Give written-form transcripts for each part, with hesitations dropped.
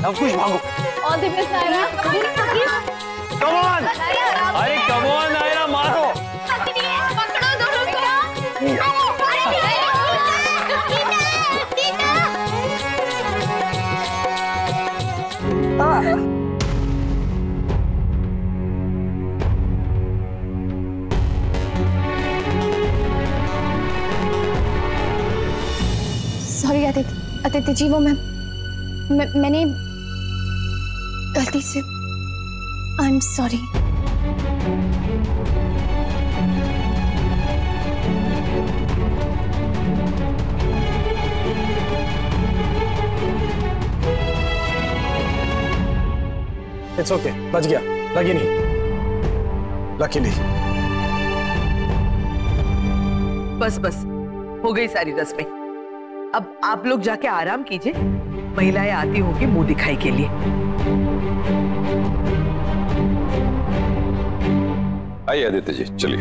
कुछ भागो। All the best Naira. Come on, अरे कम ऑन नायरा, मारो। पकड़ो दोनों को। सॉरी आदित्य जी, वो मैंने गलती से, I am sorry. It's okay, बच गया, लगी नहीं, लकीली। बस बस हो गई सारी रस्में। अब आप लोग जाके आराम कीजिए, महिलाएं आती होंगी मुंह दिखाई के लिए। आइए आदित्य जी, चलिए।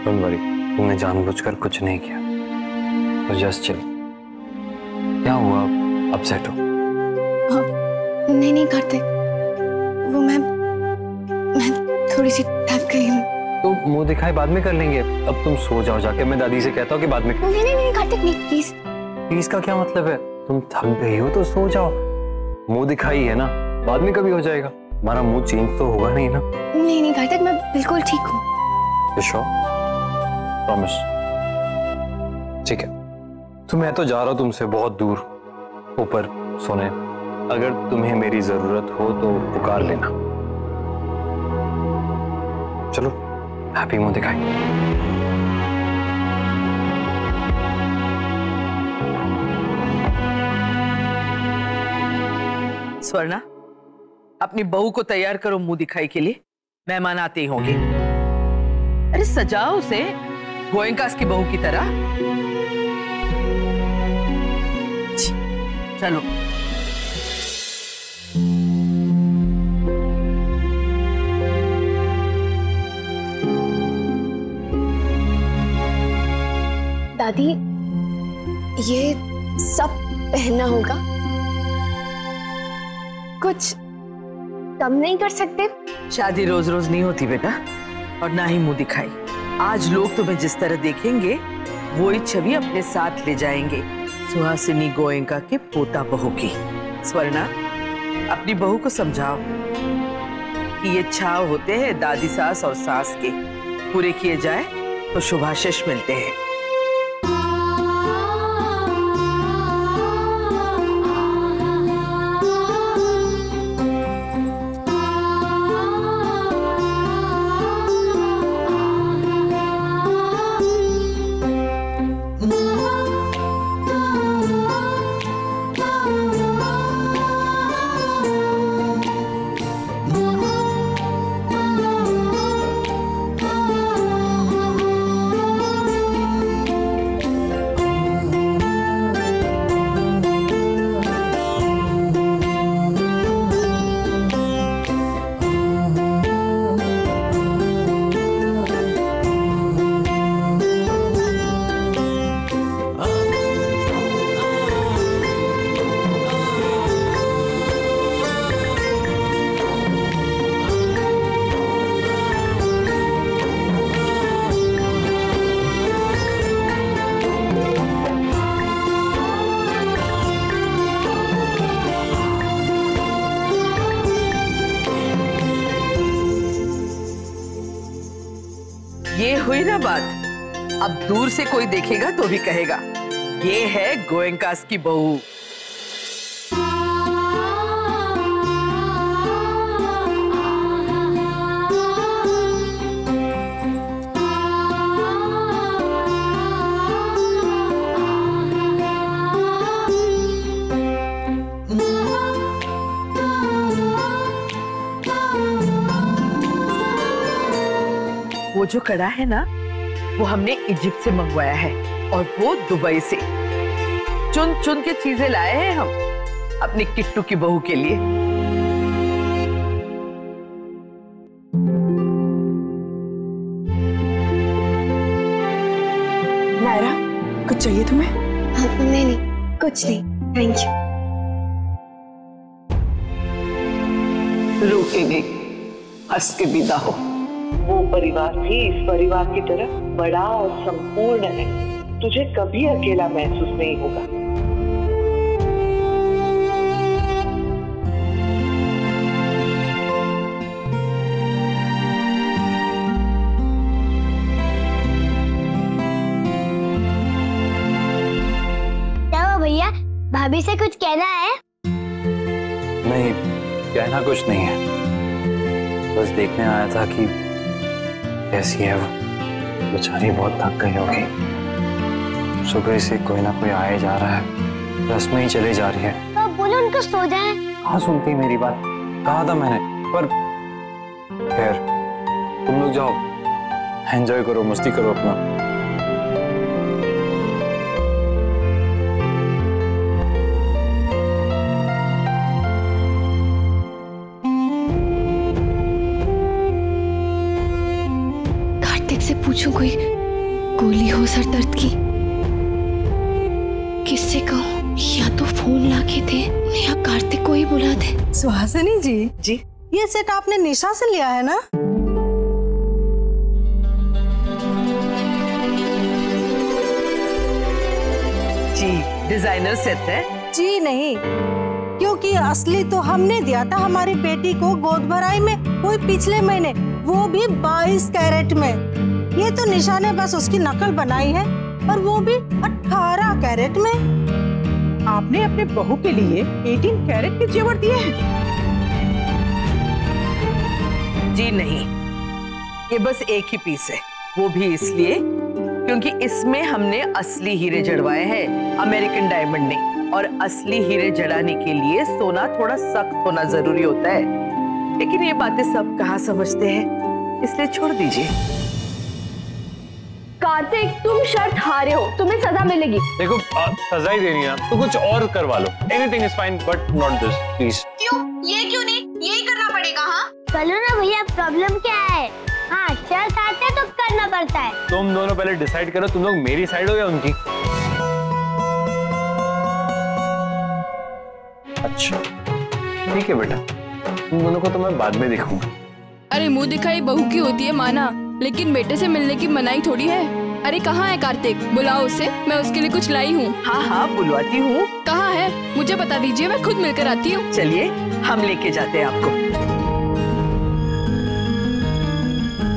डोंट वरी, तुमने जानबूझकर कुछ नहीं किया, तो जस्ट चिल। क्या हुआ, अपसेट हो? नहीं करते, वो मैं थोड़ी सी थक गई हूँ। तो मुंह दिखाई बाद में कर लेंगे, अब तुम सो जाओ जाके। मैं दादी से कहता हूँ कि बाद में। नहीं कार्तिक, नहीं प्लीज। प्लीज का क्या मतलब है? तुम थक गई हो तो सो जाओ, मुंह दिखाई है ना, बाद में कभी हो जाएगा। हमारा मुंह चेंज तो होगा नहीं ना। नहीं कार्तिक, मैं बिल्कुल ठीक हूँ। श्योर? प्रॉमिस? ठीक है, तो मैं तो जा रहा हूँ तुमसे बहुत दूर, ऊपर सोने। अगर तुम्हें मेरी जरूरत हो तो पुकार लेना। चलो, हैप्पी मुंह दिखाई। स्वर्णा, अपनी बहू को तैयार करो मुंह दिखाई के लिए, मेहमान आते ही होंगे। अरे सजाओ उसे गोयंका की बहू की तरह। चलो। दादी, ये सब पहनना होगा? कुछ कम नहीं कर सकते? शादी रोज रोज नहीं होती बेटा, और ना ही मुंह दिखाई। आज लोग तुम्हें जिस तरह देखेंगे वो ही छवि अपने साथ ले जाएंगे सुहासिनी गोयंका के पोता बहू की। स्वर्णा, अपनी बहू को समझाओ कि ये छाव होते हैं दादी सास और सास के, पूरे किए जाए तो शुभाशीष मिलते हैं। ये हुई ना बात। अब दूर से कोई देखेगा तो भी कहेगा ये है गोयंका की बहू। वो जो कड़ा है ना, वो हमने इजिप्ट से मंगवाया है और वो दुबई से। चुन चुन के चीजें लाए हैं हम अपनी किट्टू की बहू के लिए। चाहिए तुम्हें? नहीं नहीं, कुछ नहीं, थैंक यू। रोके नहीं, हंस के विदा हो। वो परिवार भी इस परिवार की तरह बड़ा और संपूर्ण है। तुझे कभी अकेला महसूस नहीं होगा। भैया भाभी से कुछ कहना है? नहीं, कहना कुछ नहीं है, बस देखने आया था कि कैसी है वो। बेचारी बहुत थक गई होगी, सुबह से कोई ना कोई आए जा रहा है, रस्में ही चले जा रही है। तो बोलो उनको सो जाए। कहाँ सुनती मेरी बात, कहा था मैंने, पर खैर तुम लोग जाओ, एंजॉय करो, मस्ती करो अपना। से पूछूं कोई गोली हो सर दर्द की? किससे कहूं? या तो फोन लाके दे या कार्तिक को ही बुला दे। सुहासिनी जी, ये सेट आपने निशा से लिया है ना? जी, डिजाइनर सेट है। जी नहीं, क्योंकि असली तो हमने दिया था हमारी बेटी को गोद भराई में, कोई पिछले महीने, वो भी 22 कैरेट में। ये तो निशा ने बस उसकी नकल बनाई है, और वो भी 18 कैरेट में। आपने अपने बहू के लिए 18 कैरेट के जेवर दिए हैं? जी नहीं, ये बस एक ही पीस है, वो भी इसलिए क्योंकि इसमें हमने असली हीरे जड़वाए हैं, अमेरिकन डायमंड नहीं। और असली हीरे जड़ाने के लिए सोना थोड़ा सख्त होना जरूरी होता है, लेकिन ये बातें सब कहाँ समझते हैं, इसलिए छोड़ दीजिए। कार्तिक, तुम शर्त हारे हो, तुम्हें सजा मिलेगी। देखो सजा ही देनी है तो कुछ और करवा लो। Anything is fine but not this, please. क्यों? ये क्यों नहीं? यही करना पड़ेगा। हाँ चलो ना भैया, प्रॉब्लम क्या है? हाँ शर्त आते तो करना पड़ता है। तुम दोनों पहले डिसाइड करो, तुम लोग मेरी साइड हो या उनकी? अच्छा ठीक है बेटा, तुम दोनों को तो मैं बाद में देखूंगा। अरे मुंह दिखाई बहू की होती है माना, लेकिन बेटे से मिलने की मनाही थोड़ी है। अरे कहाँ है कार्तिक? बुलाओ उसे, मैं उसके लिए कुछ लाई हूँ। हाँ हाँ बुलवाती हूँ। कहाँ है मुझे बता दीजिए, मैं खुद मिलकर आती हूँ। चलिए हम लेके जाते हैं आपको।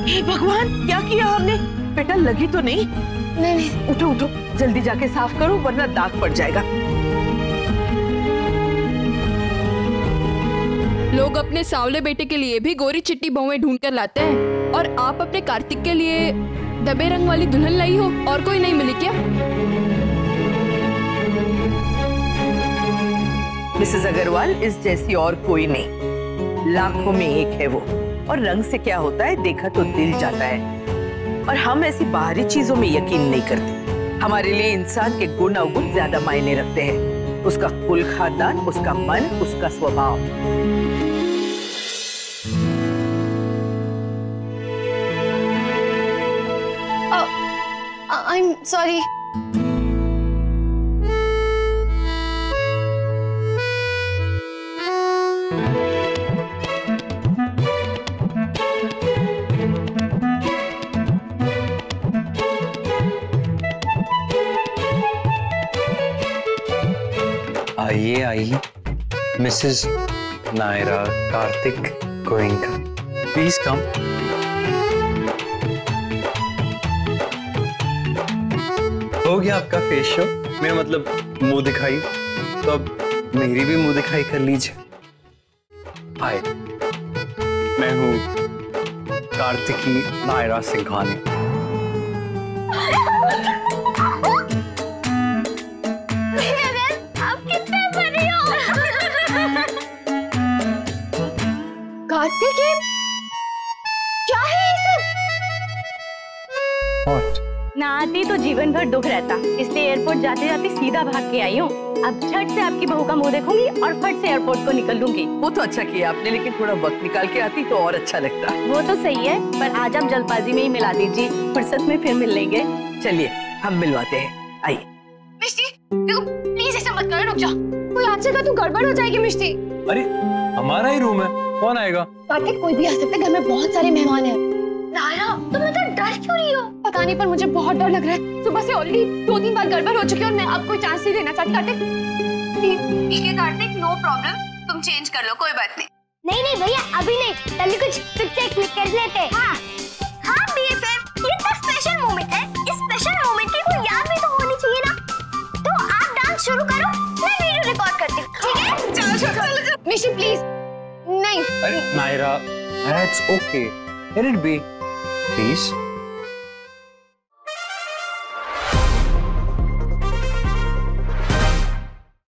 हे भगवान, क्या किया हमने? बेटा लगी तो नहीं? नहीं। उठो उठो, जल्दी जाके साफ करो वरना दाग पड़ जाएगा। लोग अपने सावले बेटे के लिए भी गोरी चिट्टी बहुएं ढूंढ कर लाते हैं, और आप अपने कार्तिक के लिए दबे रंग वाली दुल्हन लाई हो। और कोई नहीं मिली क्या? मिसेस अग्रवाल, इस जैसी और कोई नहीं, लाखों में एक है वो। और रंग से क्या होता है, देखा तो दिल जाता है। और हम ऐसी बाहरी चीजों में यकीन नहीं करते, हमारे लिए इंसान के गुण अवगुण ज्यादा मायने रखते हैं। उसका कुल खानदान, उसका मन, उसका स्वभाव। I'm sorry. आइए आइए, Mrs Naira Kartik Goenka, please come. हो गया आपका फेस शो, मेरा मतलब मुंह दिखाई, तो अब मेरी भी मुंह दिखाई कर लीजिए। हाय, मैं हूँ कार्तिकी नायरा सिंघानी। आप कितने बड़े हो। कार्तिक, क्या है ये सब? ना आती तो जीवन भर दुख रहता, इसलिए एयरपोर्ट जाते जाते सीधा भाग के आई हूँ। अब झट से आपकी बहू का मुंह देखूंगी और फट से एयरपोर्ट को निकल लूंगी। वो तो अच्छा किया आपने, लेकिन थोड़ा वक्त निकाल के आती तो और अच्छा लगता। वो तो सही है, पर आज आप जल्दबाजी में ही मिला दीजिए, फुर्सत में फिर मिल लेंगे। चलिए हम मिलवाते हैं, आइए। देखो प्लीज ऐसा मत करो, रुक जा। कोई आ जाएगा तो गड़बड़ हो जाएगी मिष्टी। अरे हमारा ही रूम है, कौन आएगा? कार्तिक कोई भी आ सकता है, घर में बहुत सारे मेहमान हैं। नायरा तुम इतना डर क्यों रही हो? पता नहीं पर मुझे बहुत डर लग रहा है। सुबह से ऑलरेडी 2-3 बार गड़बड़ हो चुकी है और मैं अब कोई चांस नहीं लेना चाहती। कार्तिक ठीक है कार्तिक, नो प्रॉब्लम, तुम चेंज कर लो, कोई बात नहीं। नहीं नहीं भैया अभी नहीं, पहले कुछ पिक्चर क्लिक कर लेते हैं। हाँ हाँ BFF, ये तो स्पेशल मोमेंट है, इस स्पेशल मोमेंट की कोई याद भी तो होनी चाहिए ना। तो आप डांस शुरू करो, मैं वीडियो रिकॉर्ड करती हूँ, ठीक है? चलो मिशी प्लीज। नहीं अरे Naira, it's okay, let it be please.